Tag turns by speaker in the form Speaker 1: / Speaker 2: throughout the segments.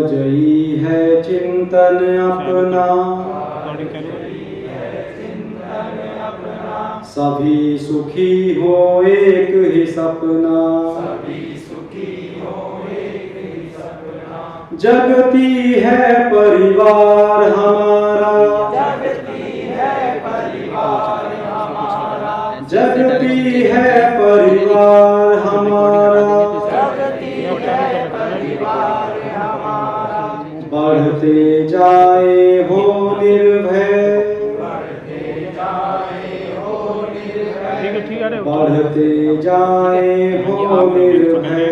Speaker 1: जई है चिंतन अपना, सभी सुखी हो एक ही सपना। जगती है परिवार हमारा, जगती है परिवार हमारा, बढ़ते जाए हो निर्भय, बढ़ते जाए हो निर्भय।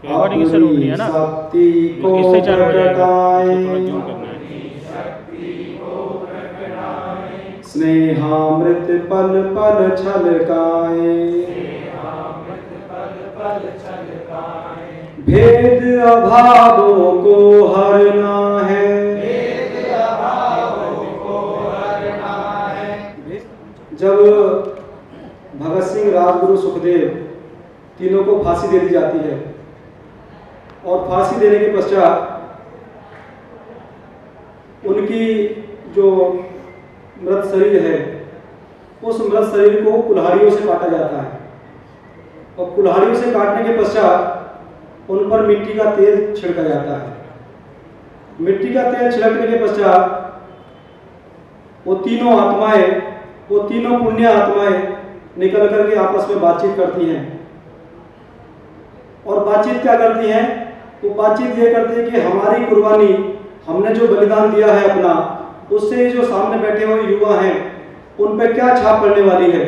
Speaker 1: अपनी शक्ति को प्रकटाए, स्नेहामृत पल पल छलकाए, भेद अभावों को हरना है, जब भगत सिंह, राजगुरु, सुखदेव तीनों को फांसी दे दी जाती है और फांसी देने के पश्चात उनकी जो मृत शरीर है, उस मृत शरीर को कुल्हाड़ियों से काटा जाता है और कुल्हाड़ियों से काटने के पश्चात उन पर मिट्टी का तेल छिड़का जाता है। मिट्टी का तेल छिड़कने के पश्चात वो तीनों आत्माएं, वो तीनों पुण्य आत्माएं निकल करके आपस में बातचीत करती हैं। और बातचीत क्या करती हैं? वो बातचीत ये करती है कि हमारी कुर्बानी, हमने जो बलिदान दिया है अपना, उससे जो सामने बैठे हुए युवा हैं उन पे क्या छाप पड़ने वाली है।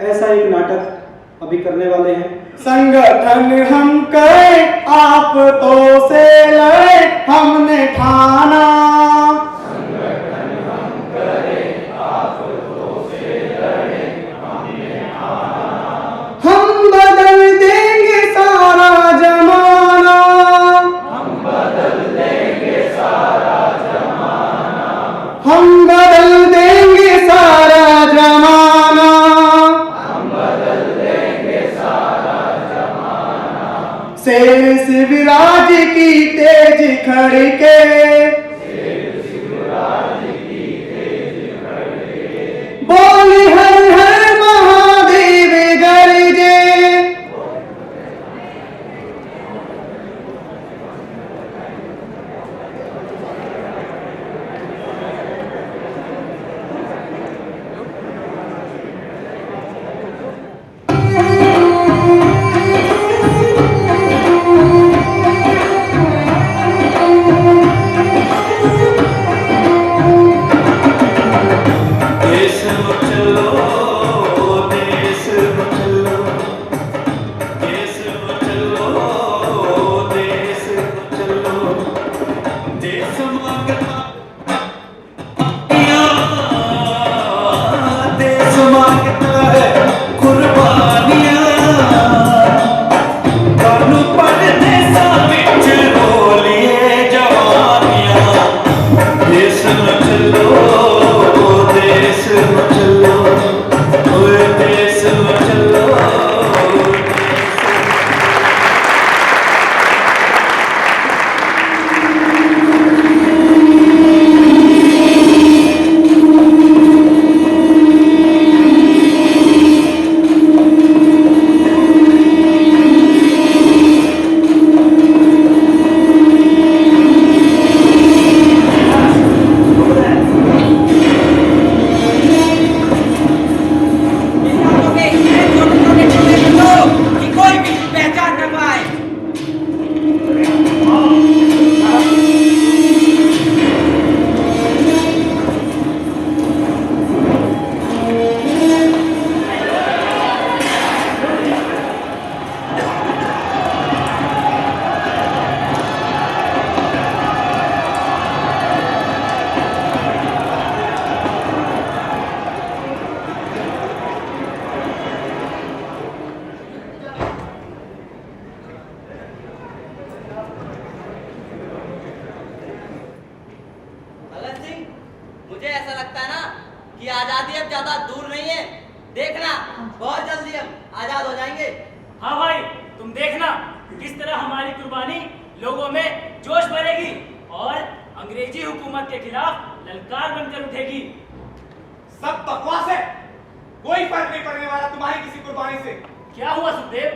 Speaker 1: ऐसा एक नाटक अभी करने वाले हैं।
Speaker 2: संगठन हम करें आप तो से लड़े हमने ठाना,
Speaker 3: संगठन हम करें आप तो से लड़े हमने ठाना,
Speaker 2: हम बदल देंगे सारा जमाना,
Speaker 3: हम बदल देंगे सारा जमाना,
Speaker 2: हम बदल देंगे सारा जमाना,
Speaker 3: हम बदल देंगे सारा जमाना।
Speaker 2: शेर शिवराज की तेज खड़के,
Speaker 3: शेर शिवराज की तेज खड़के,
Speaker 2: बोली हर हर महादेव गरजे।
Speaker 3: देश में चलो, देश में चलो, देश में चलो, देश में चलो, देश मांगता देश मांगता है कुर्बानियां, कानू पर देशा विच बोलिए जवानियां। देश में चलो, देश में चलो, ओए देश में चलो।
Speaker 4: कोई भी पहचान न पाए। भगत सिंह, मुझे ऐसा लगता है ना कि आजादी अब ज्यादा दूर नहीं है। देखना बहुत जल्दी हम आजाद हो जाएंगे।
Speaker 5: हाँ भाई, तुम देखना किस तरह हमारी कुर्बानी लोगों में जोश भरेगी और अंग्रेजी हुकूमत के खिलाफ ललकार बनकर उठेगी।
Speaker 6: सब बकवास है, कोई फर्क नहीं पड़ने वाला तुम्हारी किसी कुर्बानी से।
Speaker 5: क्या हुआ सुखदेव,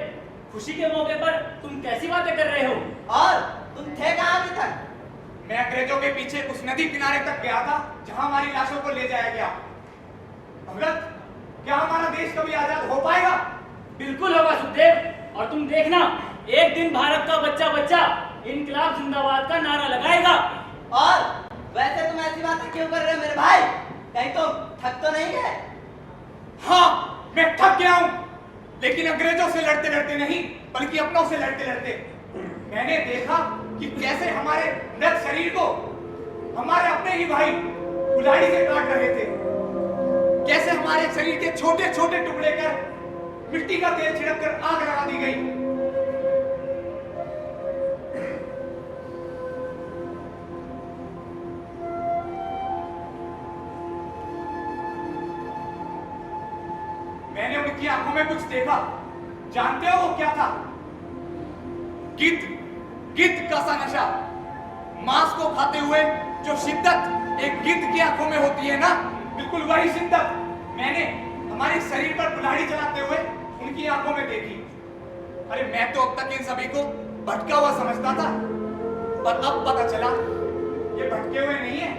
Speaker 5: खुशी के मौके पर तुम कैसी बातें कर रहे हो?
Speaker 4: और तुम थे कहाँ अभी तक?
Speaker 6: मैं अंग्रेजों के पीछे उस नदी किनारे तक गया था जहां हमारी लाशों को ले जाया गया। भगत, क्या हमारा देश कभी आजाद हो पाएगा?
Speaker 5: बिल्कुल होगा सुखदेव, और तुम देखना एक दिन भारत का बच्चा बच्चा इनकलाब जिंदाबाद का नारा लगाएगा।
Speaker 4: और वैसे तुम ऐसी बातें क्यों कर रहे हो मेरे भाई? कहीं तुम थक तो नहीं गए?
Speaker 6: हाँ, मैं थक गया हूं, लेकिन अंग्रेजों से लड़ते लड़ते नहीं बल्कि अपनों से लड़ते लड़ते। मैंने देखा कि कैसे हमारे मृत शरीर को हमारे अपने ही भाई कुल्हाड़ी से काट रहे थे, कैसे हमारे शरीर के छोटे छोटे टुकड़े कर मिट्टी का तेल छिड़क कर आग लगा दी गई। मैंने उनकी आंखों में कुछ देखा, जानते हो वो क्या था? गिद्ध, गिद्ध का सा नशा। मांस को खाते हुए जो शिद्दत एक गिद्ध की आंखों में होती है ना, बिल्कुल वही शिद्दत मैंने हमारे शरीर पर कुल्हाड़ी चलाते हुए उनकी आंखों में देखी। अरे मैं तो अब तक इन सभी को भटका हुआ समझता था, पर अब पता चला ये भटके हुए नहीं है।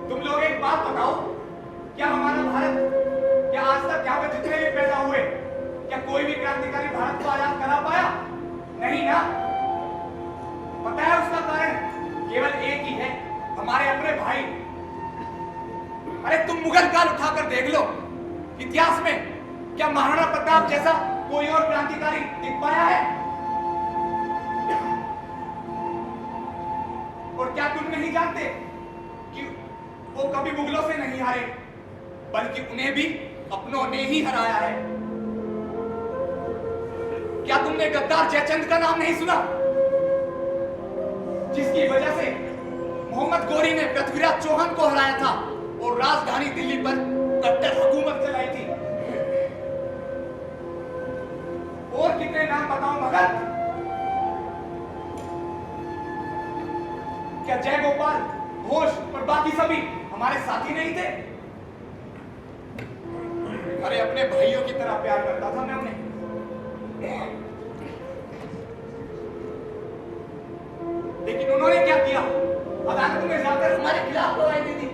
Speaker 6: तुम लोग एक बात बताओ, क्या हमारा भारत, क्या आज तक यहाँ पे जितने भी पैदा हुए, क्या कोई भी क्रांतिकारी भारत को आजाद करा पाया? नहीं ना। पता है उसका कारण केवल एक ही है, हमारे अपने भाई। अरे तुम मुगल काल उठाकर देख लो, इतिहास में क्या महाराणा प्रताप जैसा कोई और क्रांतिकारी दिख पाया है? और क्या तुम नहीं जानते कि वो कभी मुगलों से नहीं हारे, बल्कि उन्हें भी अपनों ने ही हराया है? क्या तुमने गद्दार जयचंद का नाम नहीं सुना, जिसकी वजह से मोहम्मद गोरी ने पृथ्वीराज चौहान को हराया था और राजधानी दिल्ली पर कट्टर हुकूमत चलाई थी? और कितने नाम बताऊं भगत? क्या जयगोपाल, घोष और बाकी सभी हमारे साथी नहीं थे? अरे अपने भाइयों की तरह प्यार करता था मैं उन्हें। लेकिन उन्होंने क्या किया? अदालत में जाकर हमारे खिलाफ गवाही दे दी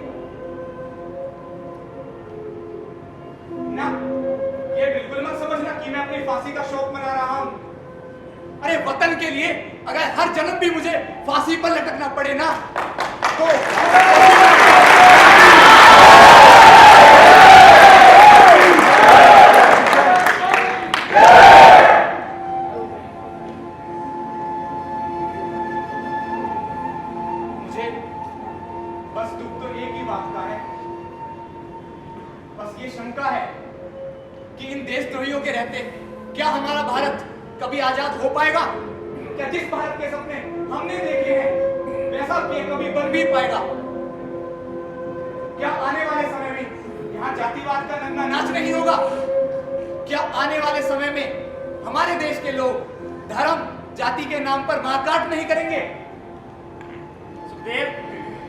Speaker 6: ना। ये बिल्कुल मत समझना कि मैं अपनी फांसी का शौक मना रहा हूं। अरे वतन के लिए अगर हर जन्म भी मुझे फांसी पर लटकना पड़े ना, तो मुझे बस दुख तो एक ही बात का है, बस ये शंका है कि इन देशद्रोहियों के रहते क्या हमारा भारत कभी आजाद हो पाएगा? क्या जिस भारत के सपने हमने देखे हैं वैसा कभी बन भी पाएगा? क्या आने वाले समय में यहाँ जातिवाद का नंगा नाच नहीं होगा? क्या आने वाले समय में हमारे देश के लोग धर्म जाति के नाम पर मारकाट नहीं करेंगे?
Speaker 5: सुखदेव,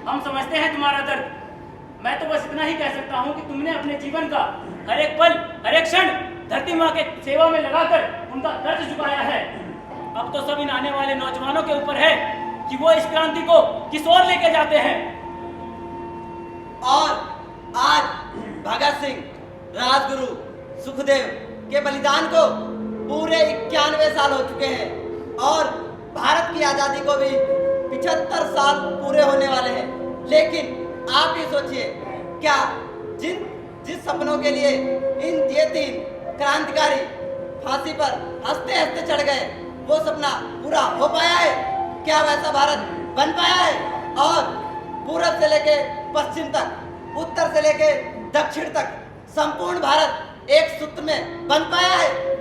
Speaker 5: हम समझते हैं तुम्हारा दर्द। मैं तो बस इतना ही कह सकता हूँ कि तुमने अपने जीवन का हर एक पल, हर एक क्षण धरती माँ के सेवा में लगाकर उनका कर्ज चुकाया है। अब तो सब इन आने वाले नौजवानों के ऊपर है कि वो इस क्रांति को किस ओर लेके जाते हैं।
Speaker 4: और आज भगत सिंह, राजगुरु, सुखदेव के बलिदान को पूरे 91 साल हो चुके हैं और भारत की आजादी को भी 75 साल पूरे होने वाले हैं। लेकिन आप ही सोचिए, क्या जिस सपनों के लिए ये 3 क्रांतिकारी फांसी पर हंसते हंसते चढ़ गए, वो सपना पूरा हो पाया है? क्या वैसा भारत बन पाया है? और पूरब से लेके पश्चिम तक, उत्तर से लेके दक्षिण तक संपूर्ण भारत एक सूत्र में बन पाया है?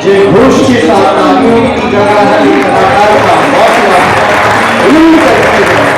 Speaker 2: जे घोष के साथ आगे की जगह है एक कलाकार का हौसला बुलंद करके जाए।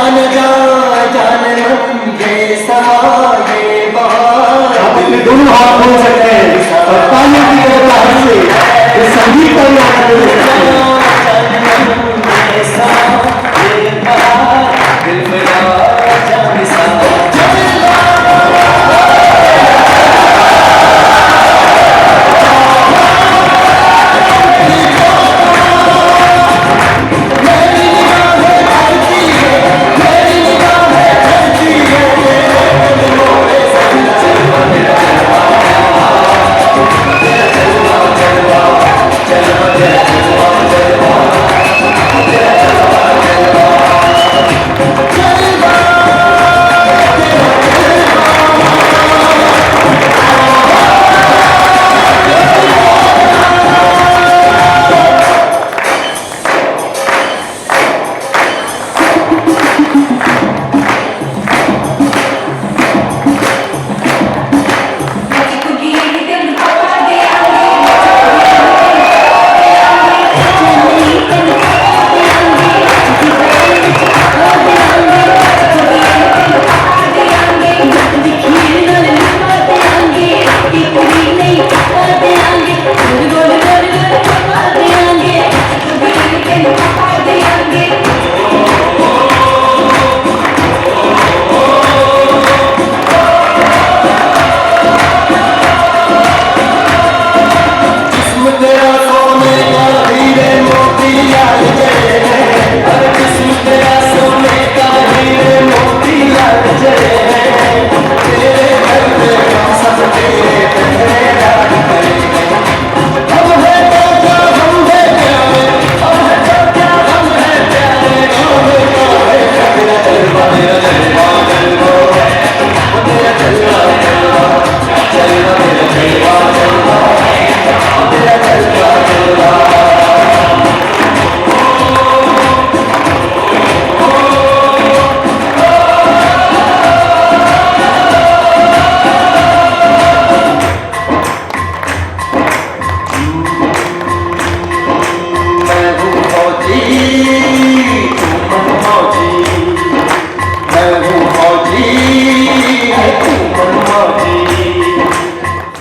Speaker 3: जान जा जान मन ये समा ये बहार।
Speaker 2: आप अपने दोनों हाथ खोल सकते हैं और तालियों की तरह से इस संगीत का भी आनंद ले सकते हैं।
Speaker 3: ये समा ये बहार, दिल मेरा जान सा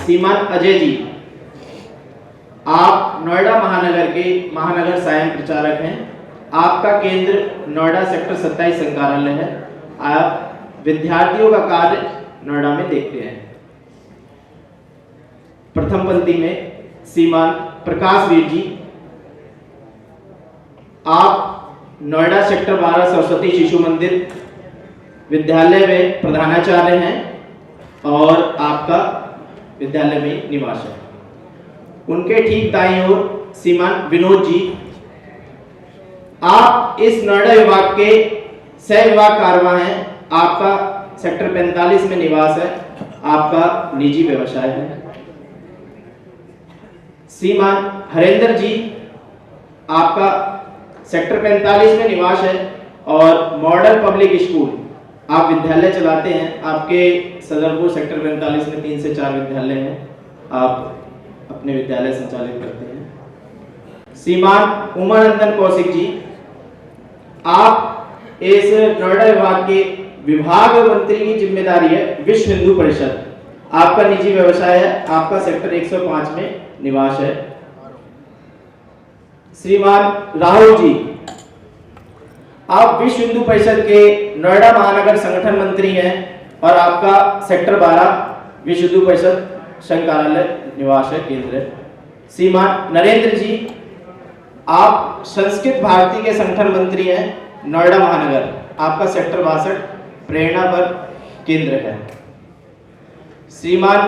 Speaker 2: श्रीमान अजय जी, आप नोएडा महानगर के महानगर सायं प्रचारक हैं। आपका केंद्र नोएडा सेक्टर 27 संग्रहालय है। आप विद्यार्थियों का कार्य नोएडा में देखते हैं। प्रथम पंक्ति में श्रीमान प्रकाश वीर जी, आप नोएडा सेक्टर 12 सरस्वती शिशु मंदिर विद्यालय में प्रधानाचार्य हैं और आपका विद्यालय में निवास है। उनके ठीक दाईं ओर श्रीमान विनोद जी, आप इस नोएडा विभाग के सह विभाग कार्यवाह हैं। आपका सेक्टर 45 में निवास है। आपका निजी व्यवसाय है। श्रीमान हरेंद्र जी, आपका सेक्टर 45 में निवास है और मॉडल पब्लिक स्कूल आप विद्यालय चलाते हैं। आपके सदरपुर सेक्टर 45 में 3 से 4 विद्यालय हैं। आप अपने विद्यालय संचालित करते हैं। श्रीमान उमानंदन कौशिक जी, आप इस नोएडा विभाग के विभाग मंत्री की जिम्मेदारी है विश्व हिंदू परिषद। आपका निजी व्यवसाय है। आपका सेक्टर 105 में निवास है। श्रीमान राहुल जी, आप विश्व हिंदू परिषद के नोएडा महानगर संगठन मंत्री हैं और आपका सेक्टर 12 विश्व हिंदू परिषद संघ कार्यालय निवास है, केंद्र है। श्रीमान नरेंद्र जी, आप संस्कृत भारती के संगठन मंत्री हैं नोएडा महानगर। आपका सेक्टर 62 प्रेरणा पर केंद्र है। श्रीमान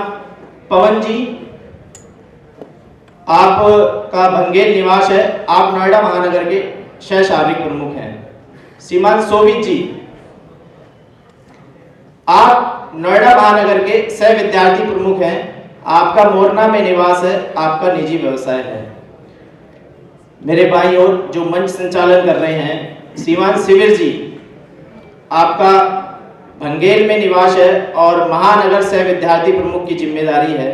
Speaker 2: पवन जी, आपका भंगेल निवास है। आप नोएडा महानगर के सह शारीरिक प्रमुख हैं। श्रीमान सोवित जी, आप नोएडा महानगर के सह विद्यार्थी प्रमुख हैं। आपका मोरना में निवास है। आपका निजी व्यवसाय है। मेरे बाईं ओर जो मंच संचालन कर रहे हैं श्रीमान शिविर जी, आपका भंगेल में निवास है और महानगर सह विद्यार्थी प्रमुख की जिम्मेदारी है।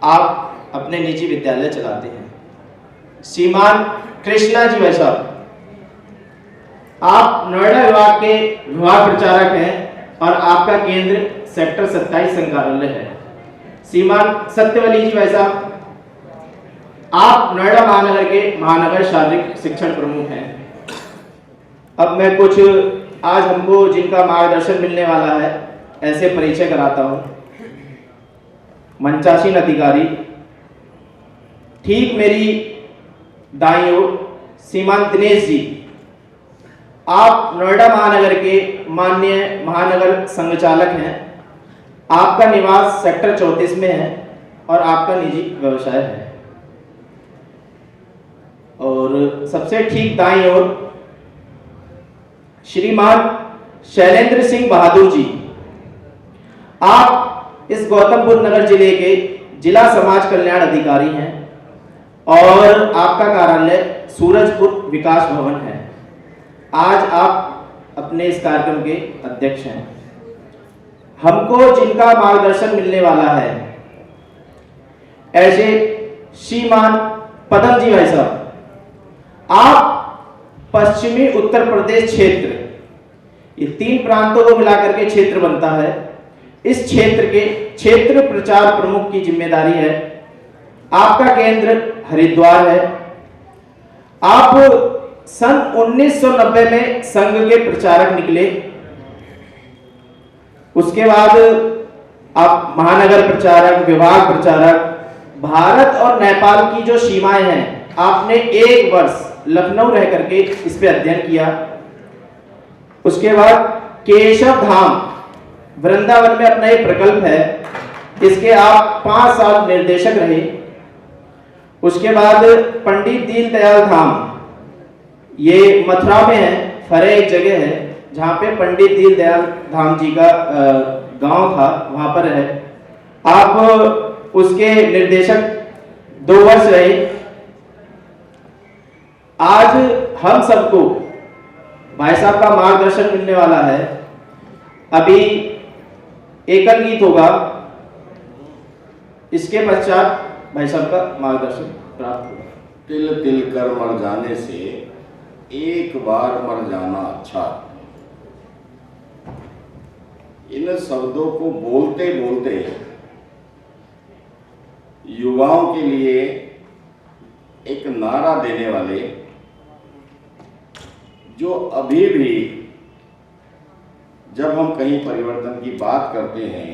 Speaker 2: आप अपने निजी विद्यालय चलाते हैं। श्रीमान कृष्णा जी वैसा, आप नोएडा विभाग के विभाग प्रचारक हैं और आपका केंद्र सेक्टर 27 संचालय है। श्रीमान सत्यवली जी भाई साहब, आप नोएडा महानगर के महानगर शारीरिक शिक्षण प्रमुख हैं। अब मैं कुछ आज हमको जिनका मार्गदर्शन मिलने वाला है ऐसे परिचय कराता हूं। मंचासीन अधिकारी, ठीक मेरी दाईं ओर श्रीमान दिनेश जी, आप नोएडा महानगर के माननीय महानगर संघचालक हैं। आपका निवास सेक्टर 34 में है और आपका निजी व्यवसाय है। और सबसे ठीक दाईं ओर श्रीमान शैलेंद्र सिंह बहादुर जी, आप इस गौतम बुद्ध नगर जिले के जिला समाज कल्याण अधिकारी हैं और आपका कार्यालय सूरजपुर विकास भवन है। आज आप अपने इस कार्यक्रम के अध्यक्ष हैं। हमको जिनका मार्गदर्शन मिलने वाला है ऐसे श्रीमान पदम जी भाई साहब, आप पश्चिमी उत्तर प्रदेश क्षेत्र, ये 3 प्रांतों को मिलाकर के क्षेत्र बनता है, इस क्षेत्र के क्षेत्र प्रचार प्रमुख की जिम्मेदारी है। आपका केंद्र हरिद्वार है। आप सन 1990 में संघ के प्रचारक निकले। उसके बाद आप महानगर प्रचारक, विभाग प्रचारक, भारत और नेपाल की जो सीमाएं हैं, आपने 1 वर्ष लखनऊ रह करके इस पे अध्ययन किया। उसके बाद केशव धाम वृंदावन में अपना एक प्रकल्प है, इसके आप 5 साल निर्देशक रहे। उसके बाद पंडित दीनदयाल धाम, ये मथुरा में है, फरे एक जगह है जहाँ पे पंडित दीनदयाल धाम जी का गांव था, वहां पर है। आप उसके निर्देशक 2 वर्ष रहे। आज हम सबको भाई साहब का मार्गदर्शन मिलने वाला है। अभी एकल गीत होगा, इसके पश्चात भाई साहब का मार्गदर्शन प्राप्त होगा।
Speaker 7: तिल तिल कर मर जाने से एक बार मर जाना अच्छा। इन शब्दों को बोलते बोलते युवाओं के लिए एक नारा देने वाले, जो अभी भी जब हम कहीं परिवर्तन की बात करते हैं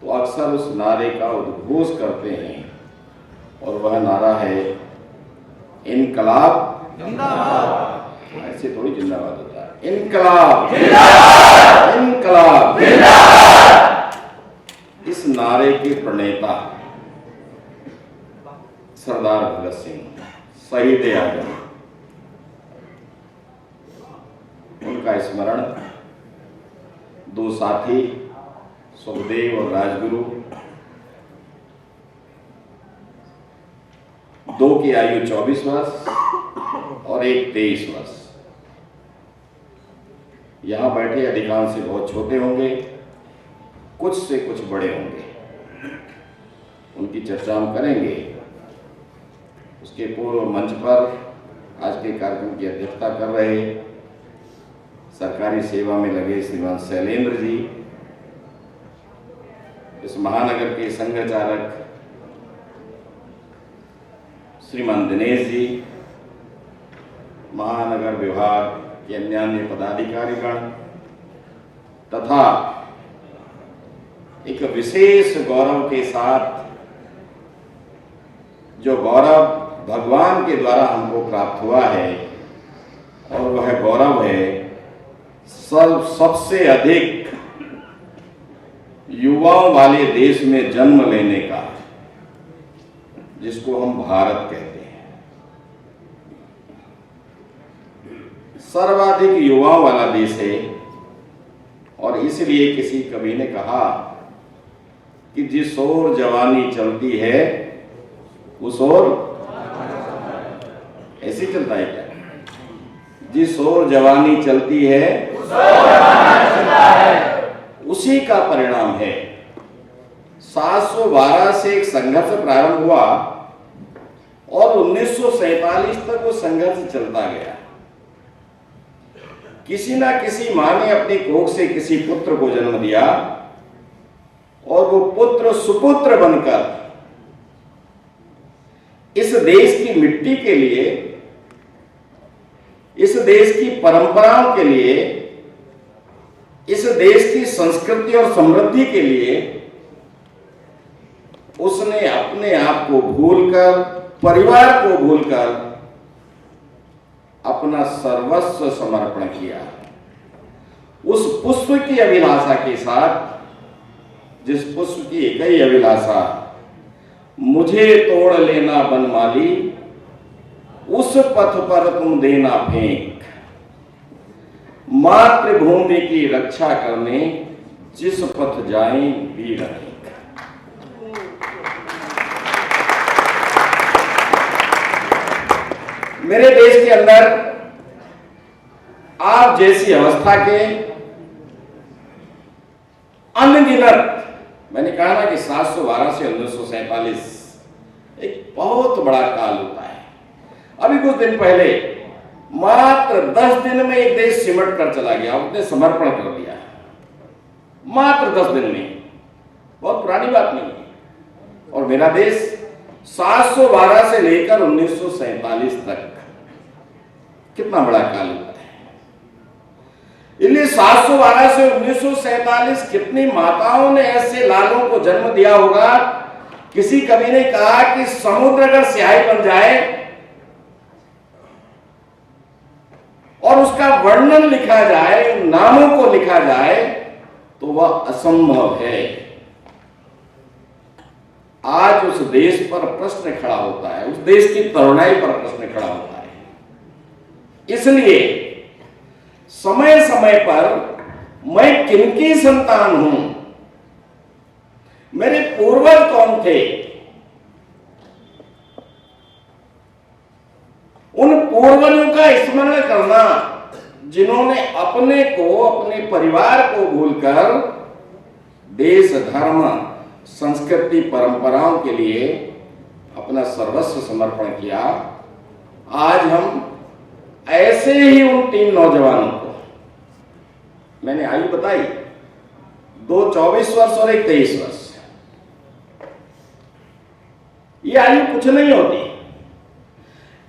Speaker 7: तो अक्सर उस नारे का उद्घोष करते हैं, और वह नारा है इनकलाब जिंदाबाद। ऐसे थोड़ी जिंदाबाद होता है, इनकलाब जिंदाबाद, इनकलाब जिंदाबाद। इस नारे के प्रणेता सरदार भगत सिंह, शहीद आजम, उनका स्मरण 2 साथी सुखदेव और राजगुरु, 2 की आयु 24 वर्ष और एक 23 वर्ष। यहां बैठे अधिकांश से बहुत छोटे होंगे, कुछ से कुछ बड़े होंगे। उनकी चर्चा हम करेंगे। उसके पूर्व मंच पर आज के कार्यक्रम की अध्यक्षता कर रहे सरकारी सेवा में लगे श्रीमान शैलेंद्र जी, इस महानगर के संघ चालक श्रीमान दिनेश जी, महानगर विभाग के अन्य पदाधिकारीगण, तथा एक विशेष गौरव के साथ, जो गौरव भगवान के द्वारा हमको प्राप्त हुआ है, और वह गौरव है सबसे अधिक युवाओं वाले देश में जन्म लेने का, जिसको हम भारत कहते हैं। सर्वाधिक युवाओं वाला देश है, और इसलिए किसी कवि ने कहा कि जिस ओर जवानी चलती है उस ओर, ऐसे चलता है क्या? जिस ओर जवानी चलती है उसी का परिणाम है। 712 से एक संघर्ष प्रारंभ हुआ और 1947 तक वो संघर्ष चलता गया। किसी ना किसी मां ने अपनी कोख से किसी पुत्र को जन्म दिया और वो पुत्र सुपुत्र बनकर इस देश की मिट्टी के लिए, इस देश की परंपराओं के लिए, इस देश की संस्कृति और समृद्धि के लिए उसने अपने आप को भूलकर, परिवार को भूलकर अपना सर्वस्व समर्पण किया। उस पुष्प की अभिलाषा के साथ, जिस पुष्प की एक ही अभिलाषा, मुझे तोड़ लेना बनमाली, उस पथ पर तुम देना फेंक, मातृभूमि की रक्षा करने जिस पथ जाएं वीर अनेक। मेरे देश के अंदर आप जैसी अवस्था के अनगिनत, मैंने कहा ना कि 712 से 1947 एक बहुत बड़ा काल होता है। अभी कुछ दिन पहले मात्र 10 दिन में एक देश सिमट कर चला गया, उसने समर्पण कर दिया, मात्र 10 दिन में। बहुत पुरानी बात नहीं है। और मेरा देश 712 से लेकर 1947 तक कितना बड़ा काल होता है। इसलिए 712 से 1947 कितनी माताओं ने ऐसे लालों को जन्म दिया होगा। किसी कवि ने कहा कि समुद्र अगर स्याही बन जाए और उसका वर्णन लिखा जाए, नामों को लिखा जाए, तो वह असंभव है। आज उस देश पर प्रश्न खड़ा होता है, उस देश की तरुणाई पर प्रश्न खड़ा होता है। इसलिए समय समय पर मैं किनकी संतान हूं, मेरे पूर्वज कौन थे, उन पूर्वजों का स्मरण करना जिन्होंने अपने को, अपने परिवार को भूलकर देश, धर्म, संस्कृति, परंपराओं के लिए अपना सर्वस्व समर्पण किया। आज हम ऐसे ही उन 3 नौजवानों को, मैंने आयु बताई, 2 24 वर्ष और एक 23 वर्ष, ये आयु कुछ नहीं होती।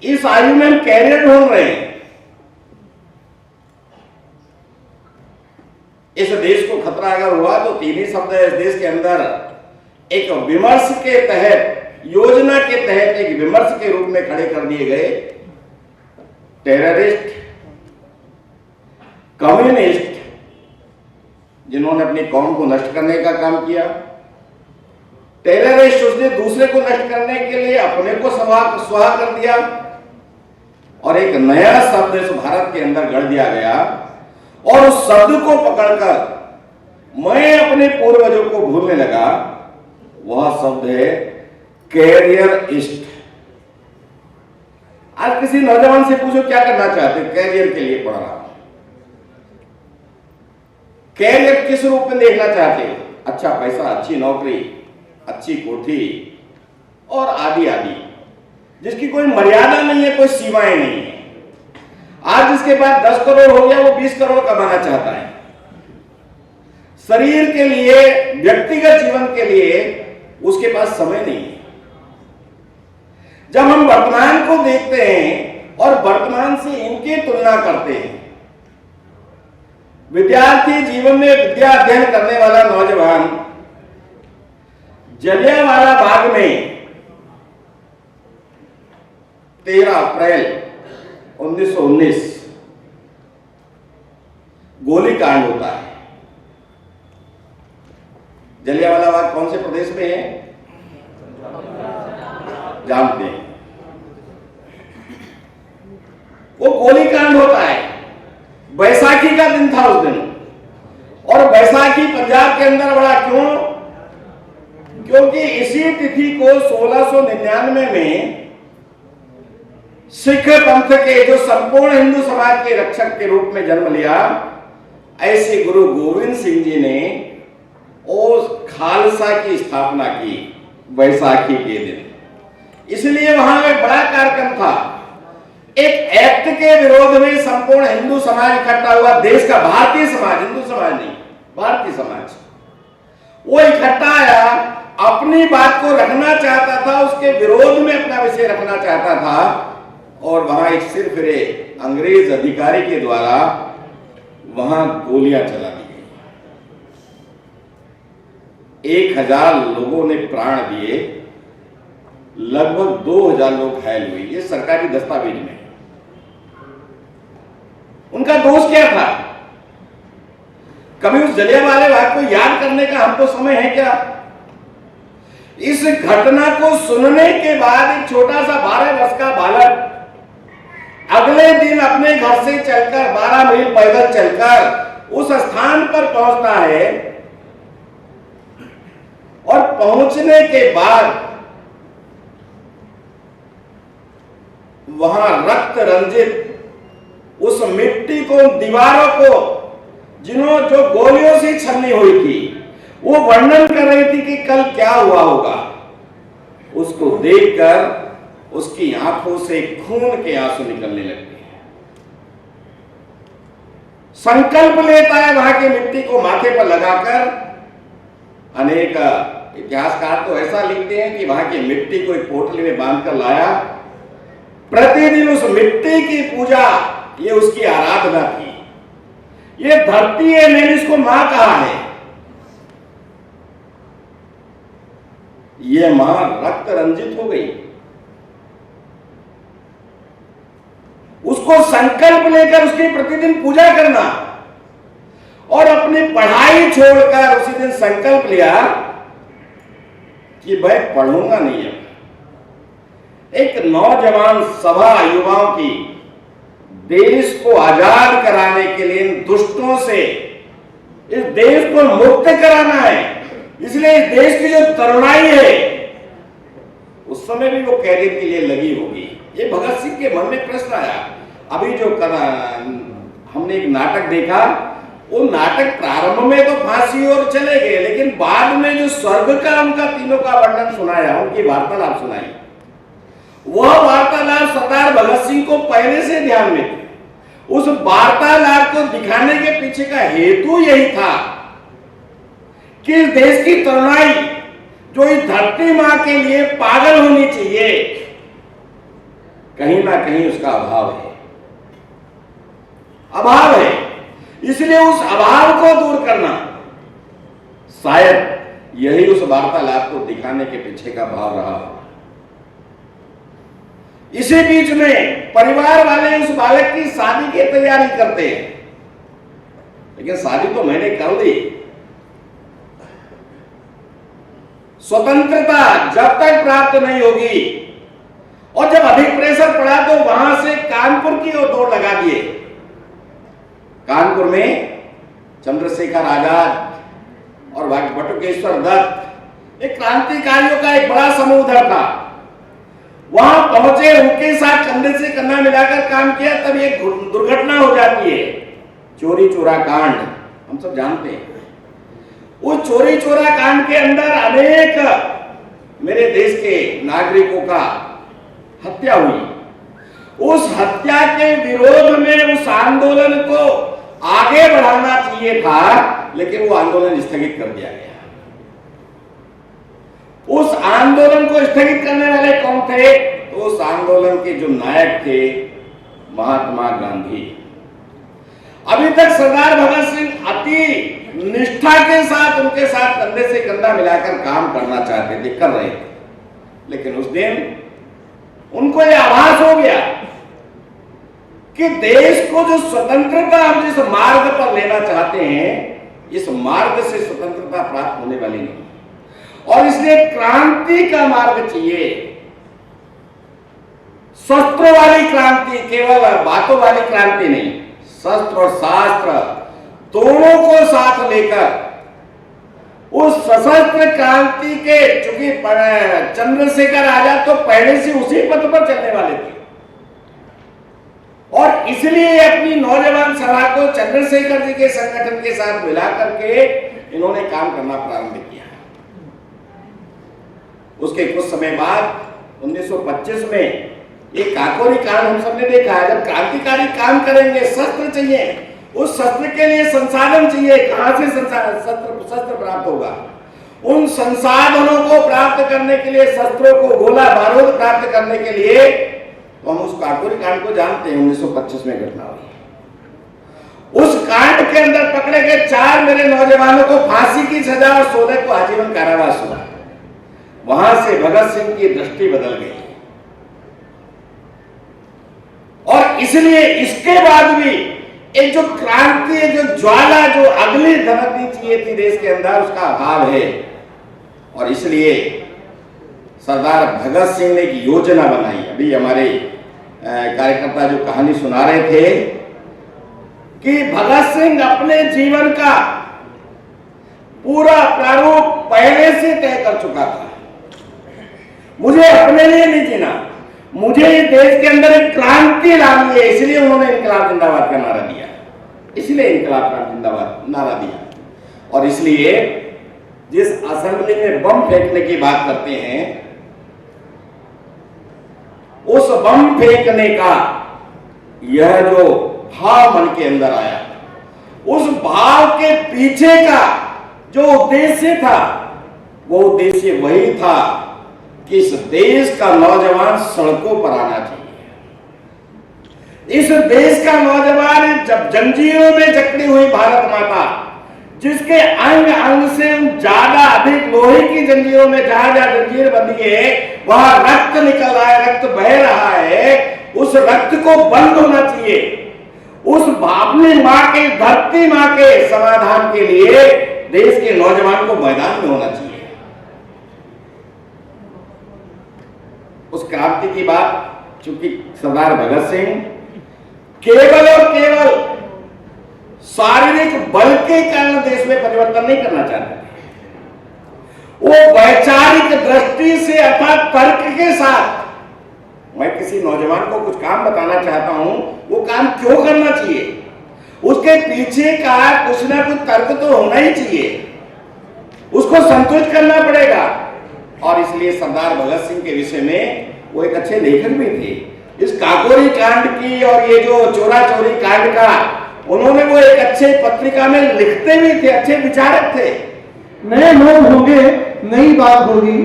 Speaker 7: इस आयु में हम कैरियर ढूंढ रहे हैं। इस देश को खतरा अगर हुआ तो 3 ही शब्द है इस देश के अंदर। एक विमर्श के तहत, योजना के तहत एक विमर्श के रूप में खड़े कर दिए गए टेररिस्ट, कम्युनिस्ट, जिन्होंने अपनी कौम को नष्ट करने का काम किया। टेररिस्ट, उसने दूसरे को नष्ट करने के लिए अपने को स्वाहा कर दिया। और एक नया शब्द इस भारत के अंदर गढ़ दिया गया और उस शब्द को पकड़कर मैं अपने पूर्वजों को भूलने लगा। वह शब्द है कैरियरिस्ट। आज किसी नौजवान से पूछो क्या करना चाहते, कैरियर के लिए पढ़ रहा हूं। कैरियर किस रूप में देखना चाहते हो? अच्छा पैसा, अच्छी नौकरी, अच्छी कोठी और आदि आदि, जिसकी कोई मर्यादा नहीं है, कोई सीमाएं नहीं है। आज जिसके पास 10 करोड़ हो गया, वो 20 करोड़ कमाना चाहता है। शरीर के लिए, व्यक्तिगत जीवन के लिए उसके पास समय नहीं है। जब हम वर्तमान को देखते हैं और वर्तमान से इनकी तुलना करते हैं, विद्यार्थी जीवन में विद्या अध्ययन करने वाला नौजवान जलियांवाला बाग में 13 अप्रैल 1919 गोलीकांड होता है। जलियांवाला बाग कौन से प्रदेश में है जानते हैं? वो गोलीकांड होता है। बैसाखी का दिन था उस दिन। और बैसाखी पंजाब के अंदर बड़ा क्यों? क्योंकि इसी तिथि को 1699 में सिख पंथ के, जो संपूर्ण हिंदू समाज के रक्षक के रूप में जन्म लिया, ऐसे गुरु गोविंद सिंह जी ने उस खालसा की स्थापना की बैसाखी के दिन। इसलिए वहां एक बड़ा कार्यक्रम था। एक एक्ट के विरोध में संपूर्ण हिंदू समाज इकट्ठा हुआ, देश का भारतीय समाज, हिंदू समाज नहीं, भारतीय समाज, वो इकट्ठा आया, अपनी बात को रखना चाहता था, उसके विरोध में अपना विषय रखना चाहता था, और वहां एक सिरफिरे अंग्रेज अधिकारी के द्वारा वहां गोलियां चला दी गई। 1000 लोगों ने प्राण दिए, लगभग 2000 लोग घायल हुए। ये सरकारी दस्तावेज में। उनका दोष क्या था? कभी उस जलियांवाला बाग को याद करने का हमको समय है क्या? इस घटना को सुनने के बाद एक छोटा सा 12 वर्ष का बालक अगले दिन अपने घर से चलकर 12 मील पैदल चलकर उस स्थान पर पहुंचता है, और पहुंचने के बाद वहां रक्त रंजित उस मिट्टी को, दीवारों को, जो गोलियों से छलनी हुई थी, वो वर्णन कर रही थी कि कल क्या हुआ होगा। उसको देखकर उसकी आंखों से खून के आंसू निकलने लगते हैं। संकल्प लेता है वहां की मिट्टी को माथे पर लगाकर। अनेक इतिहासकार तो ऐसा लिखते हैं कि वहां की मिट्टी को एक पोटली में बांधकर लाया, प्रतिदिन उस मिट्टी की पूजा, ये उसकी आराधना थी। ये धरती है, मैंने इसको मां कहा है। ये मां रक्त रंजित हो गई। उसको संकल्प लेकर उसकी प्रतिदिन पूजा करना, और अपनी पढ़ाई छोड़कर उसी दिन संकल्प लिया कि भाई पढ़ूंगा नहीं अब। एक नौजवान सभा युवाओं की देश को आजाद कराने के लिए इन दुष्टों से इस देश को मुक्त कराना है। इसलिए इस देश की जो तरुणाई है, उस समय भी वो कैरियर के लिए लगी होगी। ये भगत सिंह के मन में प्रश्न आया। अभी जो हमने एक नाटक देखा, वो नाटक प्रारंभ में तो फांसी और चले गए, लेकिन बाद में जो स्वर्ग का उनका तीनों का वर्णन सुनाया, उनकी वार्तालाप सुनाई, वह वार्तालाप सरदार भगत सिंह को पहले से ध्यान में थी। उस वार्तालाप को दिखाने के पीछे का हेतु यही था कि इस देश की तरुणाई, जो इस धरती मां के लिए पागल होनी चाहिए, कहीं ना कहीं उसका अभाव है, अभाव है। इसलिए उस अभाव को दूर करना, शायद यही उस वार्तालाप को दिखाने के पीछे का भाव रहा हो। इसी बीच में परिवार वाले उस बालक की शादी की तैयारी करते हैं, लेकिन शादी तो मैंने कर दी। स्वतंत्रता जब तक प्राप्त नहीं होगी, और जब अधिक प्रेशर पड़ा तो वहां से कानपुर की ओर दौड़ लगा दिए। कानपुर में चंद्रशेखर आजाद और बटुकेश्वर दत्त, एक क्रांतिकारियों का एक बड़ा समूह उधर था। वहां पहुंचे, उनके साथ कंधे से कंधा मिलाकर काम किया, तब एक दुर्घटना हो जाती है, चोरी चोरा कांड। हम सब जानते हैं उस चोरी चोरा कांड के अंदर अनेक मेरे देश के नागरिकों का हत्या हुई। उस हत्या के विरोध में उस आंदोलन को आगे बढ़ाना चाहिए था, लेकिन वो आंदोलन स्थगित कर दिया गया। उस आंदोलन को स्थगित करने वाले कौन थे? तो उस आंदोलन के जो नायक थे, महात्मा गांधी। अभी तक सरदार भगत सिंह अति निष्ठा के साथ उनके साथ कंधे से कंधा मिलाकर काम करना चाहते थे, कर रहे थे, लेकिन उस दिन उनको यह आभास हो गया कि देश को जो स्वतंत्रता हम जिस मार्ग पर लेना चाहते हैं, इस मार्ग से स्वतंत्रता प्राप्त होने वाली नहीं, और इसलिए क्रांति का मार्ग चाहिए। शस्त्रों वाली क्रांति, केवल बातों वाली क्रांति नहीं, शस्त्र और शास्त्र दोनों को साथ लेकर उस सशस्त्र क्रांति के, चूंकि चंद्रशेखर आजाद तो पहले से उसी पथ पर चलने वाले थे, और इसलिए अपनी नौजवान सभा को चंद्रशेखर जी के संगठन के साथ मिला करके इन्होंने काम करना प्रारंभ किया। उसके कुछ समय बाद 1925 में ये काकोरी कांड हम सबने देखा है। जब क्रांतिकारी काम करेंगे शस्त्र चाहिए, उस शस्त्र के लिए संसाधन चाहिए। कहां से शस्त्र प्राप्त होगा? उन संसाधनों को प्राप्त करने के लिए, शस्त्रों को, गोला बारूद प्राप्त करने के लिए, तो हम उस काकोरी कांड को जानते हैं। 1925 में घटना हुई। उस कांड के अंदर पकड़े गए 4 मेरे नौजवानों को फांसी की सजा और 16 को आजीवन कारावास हुआ। वहां से भगत सिंह की दृष्टि बदल गई और इसलिए इसके बाद भी एक जो क्रांति, जो ज्वाला, जो अगली धमकनी चाहिए थी देश के अंदर, उसका अभाव है। और इसलिए सरदार भगत सिंह ने एक योजना बनाई। अभी हमारे कार्यकर्ता जो कहानी सुना रहे थे कि भगत सिंह अपने जीवन का पूरा प्रारूप पहले से तय कर चुका था। मुझे अपने लिए नहीं जीना, मुझे इस देश के अंदर एक क्रांति लानी है। इसलिए उन्होंने इनकलाब जिंदाबाद का नारा दिया, इसलिए इनकलाब जिंदाबाद नारा दिया। और इसलिए जिस असेंबली में बम फेंकने की बात करते हैं, उस बम फेंकने का यह जो भाव मन के अंदर आया, उस भाव के पीछे का जो उद्देश्य था, वो उद्देश्य वही था कि इस देश का नौजवान सड़कों पर आना चाहिए। इस देश का नौजवान जब जंजीरों में जकड़ी हुई भारत माता, जिसके अंग अंग से ज्यादा अधिक लोहे की जंजीरों में जहां जहां जंजीर बंधी है, वहां रक्त निकल रहा है, रक्त बह रहा है, उस रक्त को बंद होना चाहिए। उस अपनी मां के, धरती मां के समाधान के लिए देश के नौजवान को मैदान में होना चाहिए। उस क्रांति की बात चूंकि सरदार भगत सिंह केवल और केवल शारीरिक बल के कारण देश में परिवर्तन नहीं करना चाहते थे, वो वैचारिक दृष्टि से अर्थात तर्क के साथ, मैं किसी नौजवान को कुछ काम बताना चाहता हूं, वो काम क्यों करना चाहिए, उसके पीछे का कुछ ना कुछ तर्क तो होना ही चाहिए, उसको संतुष्ट करना पड़ेगा। और इसलिए सरदार भगत सिंह के विषय में वो एक अच्छे लेखक भी थे। इस काकोरी कांड की और ये जो चोरा चोरी कांड का उन्होंने वो एक अच्छे पत्रिका में लिखते भी थे, अच्छे विचारक थे।
Speaker 1: नए लोग होंगे, नई बात होगी,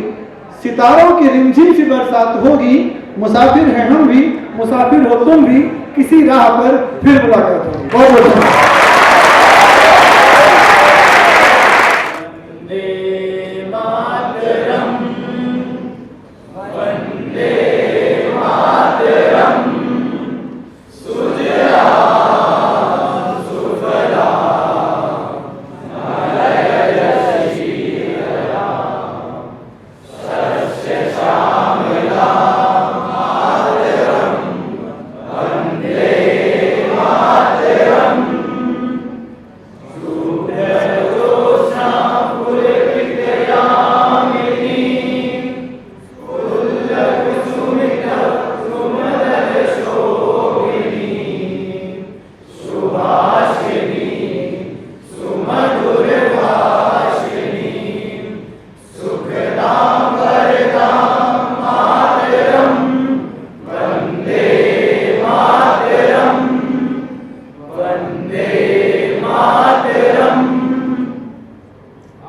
Speaker 1: सितारों की रिमझिम सी बरसात होगी, मुसाफिर हैं हम भी, मुसाफिर हो तुम भी, किसी राह पर फिर मुलाकात होगी। बहुत बहुत